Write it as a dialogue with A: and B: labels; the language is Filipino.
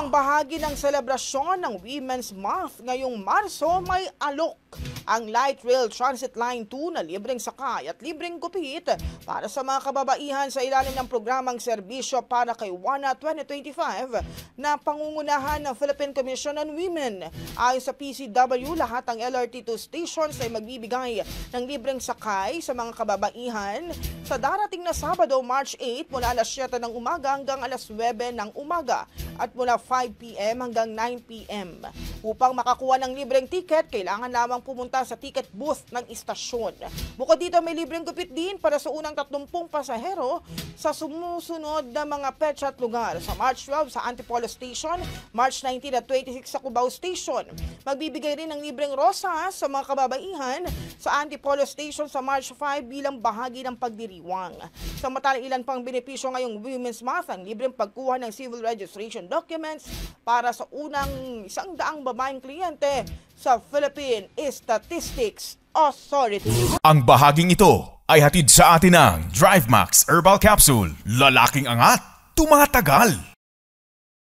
A: Bilang bahagi ng selebrasyon ng Women's Month ngayong Marso, may alok ang Light Rail Transit Line 2 na libreng sakay at libreng gupit para sa mga kababaihan sa ilalim ng programang Serbisyo para kay WANA 2025 na pangungunahan ng Philippine Commission on Women. Ayon sa PCW, lahat ng LRT2 stations ay magbibigay ng libreng sakay sa mga kababaihan sa darating na Sabado, March 8 mula alas 7 ng umaga hanggang alas 9 ng umaga at mula 5 p.m. hanggang 9 p.m. Upang makakuha ng libreng ticket, kailangan lamang pumunta sa ticket booth ng istasyon. Bukod dito, may libreng gupit din para sa unang 30 pasahero sa sumusunod na mga petsa at lugar. Sa March 12 sa Antipolo Station, March 19 at 26 sa Cubao Station. Magbibigay rin ng libreng rosas sa mga kababaihan sa Antipolo Station sa March 5 bilang bahagi ng pagdiriwang. Samantala, ilan pang benepisyo ngayong Women's Month ang libreng pagkuha ng civil registration documents para sa unang 100 babaeng kliyente sa Philippine Statistics Authority.
B: Ang bahaging ito ay hatid sa atin ng DriveMax Herbal Capsule. Lalaking angat, tumatagal.